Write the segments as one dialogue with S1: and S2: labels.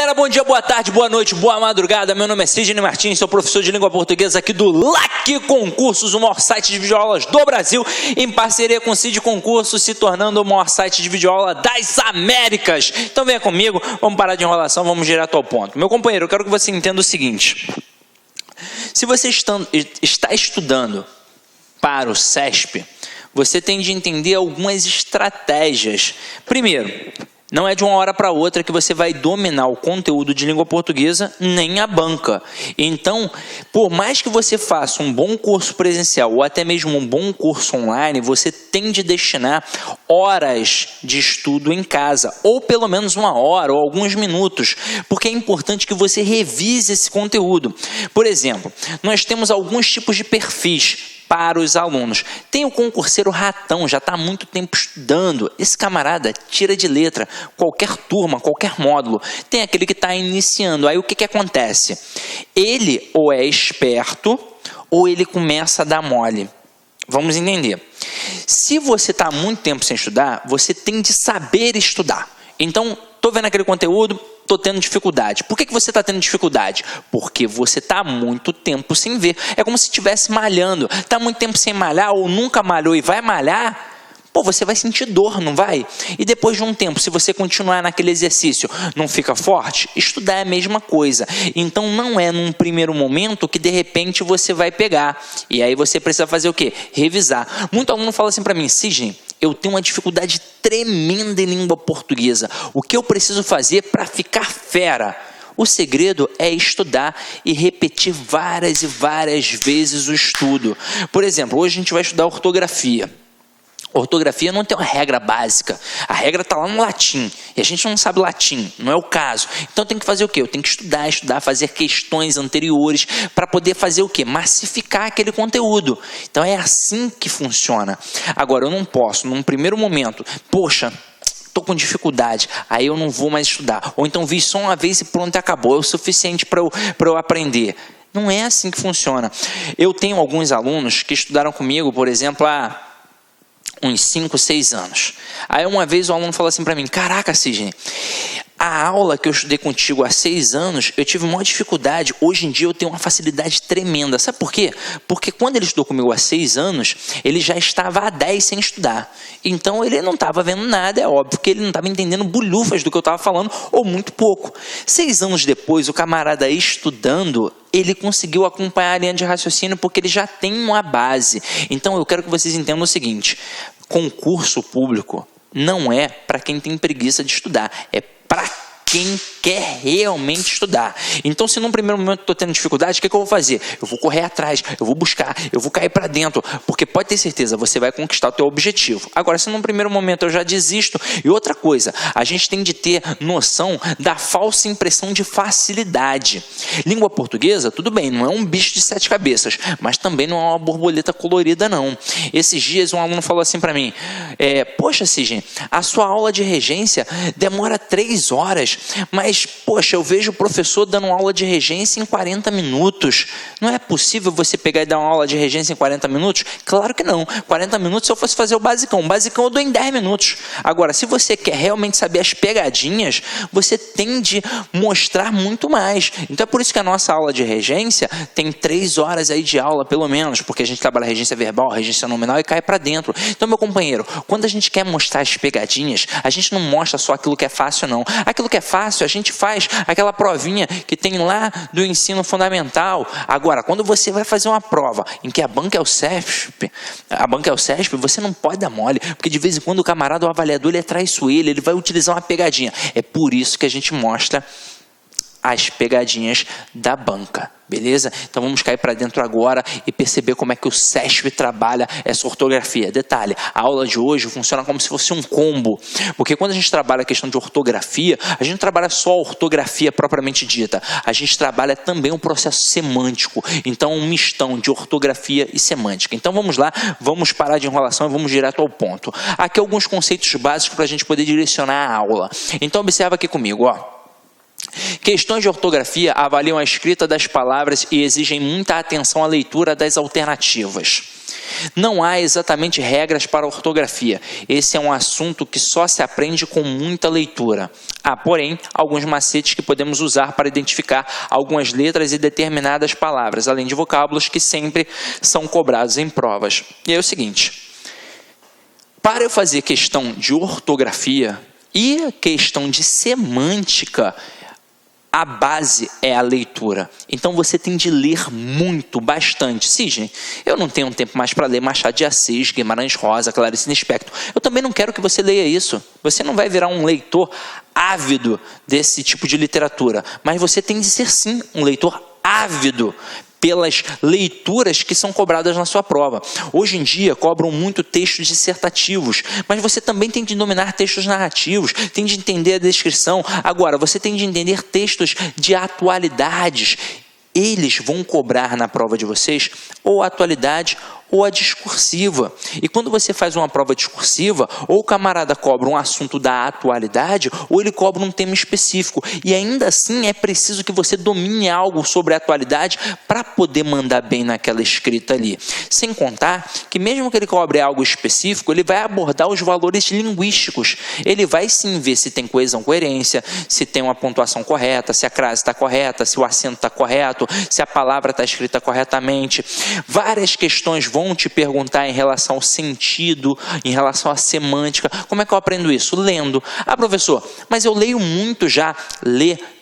S1: galera, bom dia, boa tarde, boa noite, boa madrugada. Meu nome é Sidney Martins, sou professor de língua portuguesa aqui do LAC Concursos, o maior site de videoaulas do Brasil, em parceria com o Cid Concursos, se tornando o maior site de videoaula das Américas. Então venha comigo, vamos parar de enrolação, vamos direto ao ponto. Meu companheiro, eu quero que você entenda o seguinte: se você está estudando para o CESP, você tem de entender algumas estratégias. Primeiro, não é de uma hora para outra que você vai dominar o conteúdo de língua portuguesa, nem a banca. Então, por mais que você faça um bom curso presencial ou até mesmo um bom curso online, você tem de destinar horas de estudo em casa, ou pelo menos uma hora ou alguns minutos, porque é importante que você revise esse conteúdo. Por exemplo, nós temos alguns tipos de perfis para os alunos. Tem o concurseiro ratão, já está há muito tempo estudando. Esse camarada tira de letra qualquer turma, qualquer módulo. Tem aquele que está iniciando. Aí o que acontece? Ele ou é esperto ou ele começa a dar mole. Vamos entender. Se você está há muito tempo sem estudar, você tem de saber estudar. Então, estou vendo aquele conteúdo, estou tendo dificuldade. Por que você está tendo dificuldade? Porque você está há muito tempo sem ver. É como se estivesse malhando. Está há muito tempo sem malhar ou nunca malhou e vai malhar, pô, você vai sentir dor, não vai? E depois de um tempo, se você continuar naquele exercício, não fica forte? Estudar é a mesma coisa. Então não é num primeiro momento que de repente você vai pegar. E aí você precisa fazer o quê? Revisar. Muito aluno fala assim para mim: Sidney, eu tenho uma dificuldade tremenda em língua portuguesa. O que eu preciso fazer para ficar fera? O segredo é estudar e repetir várias e várias vezes o estudo. Por exemplo, hoje a gente vai estudar ortografia. Ortografia não tem uma regra básica. A regra está lá no latim. E a gente não sabe latim, não é o caso. Então tem que fazer o quê? Eu tenho que estudar, fazer questões anteriores para poder fazer o quê? Massificar aquele conteúdo. Então é assim que funciona. Agora, eu não posso, num primeiro momento, poxa, estou com dificuldade, aí eu não vou mais estudar. Ou então vi só uma vez e pronto, acabou. É o suficiente para eu aprender. Não é assim que funciona. Eu tenho alguns alunos que estudaram comigo, por exemplo, há uns 5, 6 anos. Aí uma vez o aluno falou assim para mim: caraca, Sidney, a aula que eu estudei contigo há 6 anos, eu tive uma dificuldade. Hoje em dia eu tenho uma facilidade tremenda. Sabe por quê? Porque quando ele estudou comigo há 6 anos, ele já estava há 10 sem estudar. Então ele não estava vendo nada, é óbvio que ele não estava entendendo bolhufas do que eu estava falando, ou muito pouco. 6 anos depois, o camarada estudando, ele conseguiu acompanhar a linha de raciocínio porque ele já tem uma base. Então eu quero que vocês entendam o seguinte: concurso público não é para quem tem preguiça de estudar, é para quem quer realmente estudar. Então, se num primeiro momento eu estou tendo dificuldade, o que eu vou fazer? Eu vou correr atrás, eu vou buscar, eu vou cair para dentro, porque pode ter certeza, você vai conquistar o teu objetivo. Agora, se num primeiro momento eu já desisto, e outra coisa, a gente tem de ter noção da falsa impressão de facilidade. Língua portuguesa, tudo bem, não é um bicho de 7 cabeças, mas também não é uma borboleta colorida, não. Esses dias um aluno falou assim para mim: poxa, Sidney, a sua aula de regência demora 3 horas, mas, poxa, eu vejo o professor dando uma aula de regência em 40 minutos. Não é possível você pegar e dar uma aula de regência em 40 minutos? Claro que não. 40 minutos se eu fosse fazer o basicão. O basicão eu dou em 10 minutos. Agora, se você quer realmente saber as pegadinhas, você tem de mostrar muito mais. Então é por isso que a nossa aula de regência tem 3 horas aí de aula, pelo menos, porque a gente trabalha regência verbal, regência nominal e cai para dentro. Então, meu companheiro, quando a gente quer mostrar as pegadinhas, a gente não mostra só aquilo que é fácil, não. Aquilo que é fácil, a gente faz aquela provinha que tem lá do ensino fundamental. Agora, quando você vai fazer uma prova em que a banca é o CESP, você não pode dar mole, porque de vez em quando o camarada, o avaliador, ele é traiçoeiro, ele vai utilizar uma pegadinha. É por isso que a gente mostra as pegadinhas da banca, beleza? Então vamos cair para dentro agora e perceber como é que o CESP trabalha essa ortografia. Detalhe, a aula de hoje funciona como se fosse um combo, porque quando a gente trabalha a questão de ortografia, a gente não trabalha só a ortografia propriamente dita, a gente trabalha também o processo semântico, então um mistão de ortografia e semântica. Então vamos lá, vamos parar de enrolação e vamos direto ao ponto. Aqui alguns conceitos básicos para a gente poder direcionar a aula. Então observa aqui comigo, ó. Questões de ortografia avaliam a escrita das palavras e exigem muita atenção à leitura das alternativas. Não há exatamente regras para a ortografia. Esse é um assunto que só se aprende com muita leitura. Há, porém, alguns macetes que podemos usar para identificar algumas letras e determinadas palavras, além de vocábulos que sempre são cobrados em provas. E é o seguinte: para eu fazer questão de ortografia e questão de semântica, a base é a leitura. Então você tem de ler muito, bastante. Sidney, eu não tenho tempo mais para ler Machado de Assis, Guimarães Rosa, Clarice Lispector. Eu também não quero que você leia isso. Você não vai virar um leitor ávido desse tipo de literatura. Mas você tem de ser, sim, um leitor ávido pelas leituras que são cobradas na sua prova. Hoje em dia, cobram muito textos dissertativos, mas você também tem de dominar textos narrativos, tem de entender a descrição. Agora, você tem de entender textos de atualidades. Eles vão cobrar na prova de vocês ou a atualidade ou a discursiva. E quando você faz uma prova discursiva, ou o camarada cobra um assunto da atualidade, ou ele cobra um tema específico. E ainda assim é preciso que você domine algo sobre a atualidade para poder mandar bem naquela escrita ali. Sem contar que mesmo que ele cobre algo específico, ele vai abordar os valores linguísticos. Ele vai sim ver se tem coesão, coerência, se tem uma pontuação correta, se a crase está correta, se o acento está correto, se a palavra está escrita corretamente. Várias questões vão te perguntar em relação ao sentido, em relação à semântica. Como é que eu aprendo isso? Lendo. Ah, professor, mas eu leio muito já.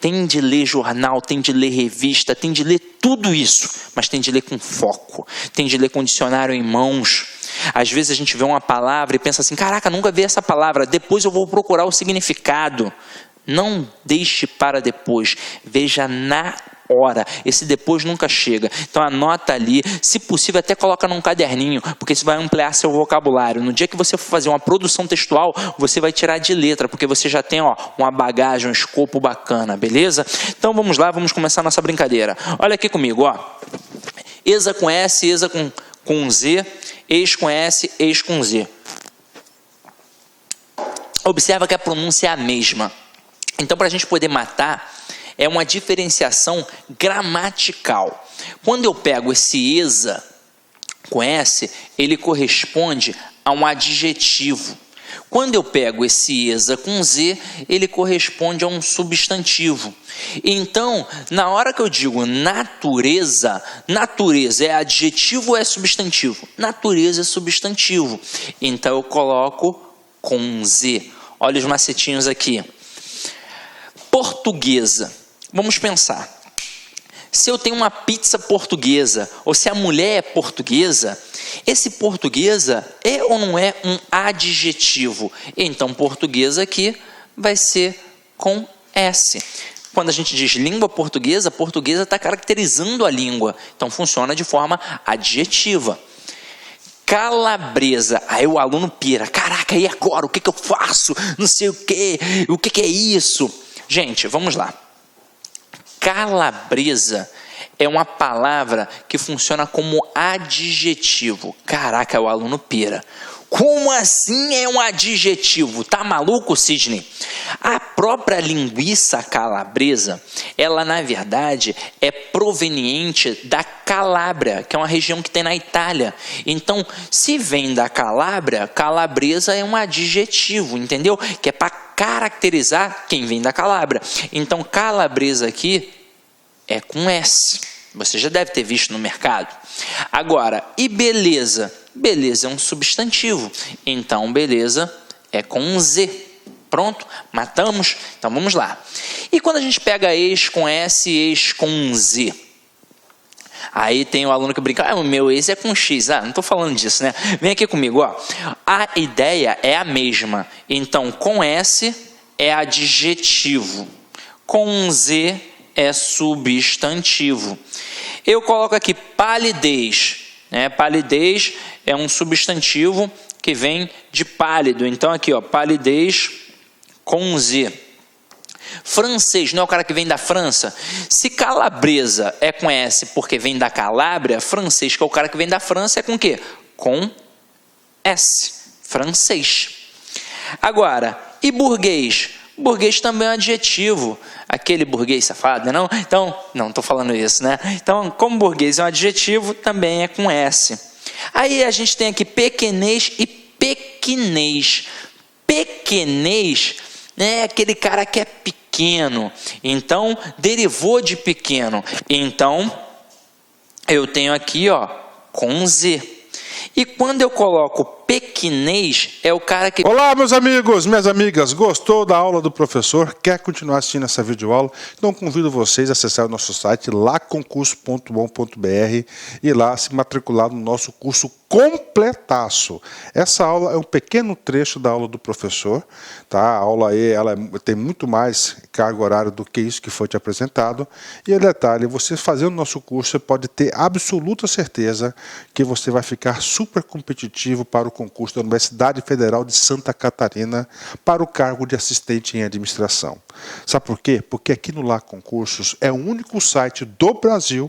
S1: Tem de ler jornal, tem de ler revista, tem de ler tudo isso, mas tem de ler com foco, tem de ler com dicionário em mãos. Às vezes a gente vê uma palavra e pensa assim: caraca, nunca vi essa palavra, depois eu vou procurar o significado. Não deixe para depois, veja na hora. Esse depois nunca chega. Então anota ali, se possível até coloca num caderninho, porque isso vai ampliar seu vocabulário. No dia que você for fazer uma produção textual, você vai tirar de letra, porque você já tem uma bagagem, um escopo bacana, beleza? Então vamos lá, vamos começar a nossa brincadeira. Olha aqui comigo, Exa com S, Exa com Z, ex com S, ex com Z. Observa que a pronúncia é a mesma. Então, para a gente poder matar, é uma diferenciação gramatical. Quando eu pego esse exa com S, ele corresponde a um adjetivo. Quando eu pego esse exa com Z, ele corresponde a um substantivo. Então, na hora que eu digo natureza, natureza é adjetivo ou é substantivo? Natureza é substantivo. Então, eu coloco com Z. Olha os macetinhos aqui. Portuguesa. Vamos pensar. Se eu tenho uma pizza portuguesa, ou se a mulher é portuguesa, esse portuguesa é ou não é um adjetivo? Então, portuguesa aqui vai ser com S. Quando a gente diz língua portuguesa, portuguesa está caracterizando a língua. Então, funciona de forma adjetiva. Calabresa. Aí o aluno pira. Caraca, e agora? O que eu faço? Não sei o quê. O que é isso? Gente, vamos lá. Calabresa é uma palavra que funciona como adjetivo. Caraca, o aluno pira. Como assim é um adjetivo? Tá maluco, Sidney? A própria linguiça calabresa, ela na verdade é proveniente da Calábria, que é uma região que tem na Itália. Então, se vem da Calábria, calabresa é um adjetivo, entendeu? Que é para caracterizar quem vem da Calábria. Então, calabresa aqui é com S. Você já deve ter visto no mercado. Agora, e beleza? Beleza é um substantivo. Então, beleza é com Z. Pronto? Matamos? Então, vamos lá. E quando a gente pega ex com S e ex com Z? Aí tem o aluno que brinca, o meu ex é com X. Não estou falando disso, né? Vem aqui comigo, A ideia é a mesma. Então, com S é adjetivo. Com Z é substantivo. Eu coloco aqui palidez. Palidez é um substantivo que vem de pálido. Então, aqui, palidez com Z. Francês, não é o cara que vem da França? Se calabresa é com S porque vem da Calábria, francês, que é o cara que vem da França, é com o quê? Com S. Francês. Agora, e burguês? Burguês também é um adjetivo. Aquele burguês safado, não? Então, não estou falando isso, né? Então, como burguês é um adjetivo, também é com S. Aí a gente tem aqui pequenez e pequinês. Pequenez é aquele cara que é pequeno. Então, derivou de pequeno. Então, eu tenho aqui, ó, com Z. E quando eu coloco pequinês, é o cara que...
S2: Olá, meus amigos, minhas amigas. Gostou da aula do professor? Quer continuar assistindo essa videoaula? Então convido vocês a acessar o nosso site laconcurso.com.br e lá se matricular no nosso curso completaço. Essa aula é um pequeno trecho da aula do professor, tá? A aula aí, ela tem muito mais carga horária do que isso que foi te apresentado. E detalhe, você fazendo o nosso curso, você pode ter absoluta certeza que você vai ficar super competitivo para o concurso da Universidade Federal de Santa Catarina para o cargo de assistente em administração. Sabe por quê? Porque aqui no Lá Concursos é o único site do Brasil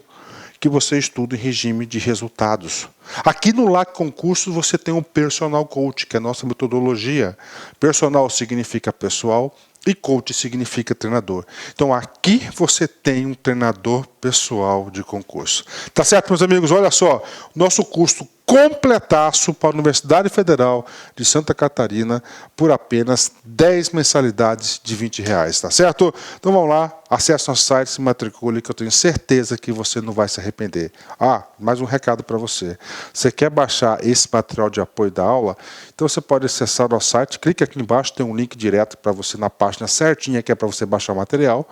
S2: que você estuda em regime de resultados. Aqui no Lá Concursos você tem um Personal Coach, que é a nossa metodologia. Personal significa pessoal e coach significa treinador. Então aqui você tem um treinador pessoal de concurso. Tá certo, meus amigos? Olha só, nosso curso completaço para a Universidade Federal de Santa Catarina por apenas 10 mensalidades de R$20, tá certo? Então vamos lá, acesse nosso site, se matricule, que eu tenho certeza que você não vai se arrepender. Ah, mais um recado para você. Você quer baixar esse material de apoio da aula? Então você pode acessar o nosso site, clique aqui embaixo, tem um link direto para você na página certinha que é para você baixar o material.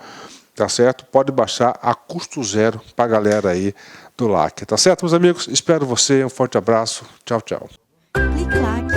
S2: Tá certo? Pode baixar a custo zero para a galera aí do LAC. Tá certo, meus amigos? Espero você. Um forte abraço. Tchau, tchau.
S3: Clique LAC.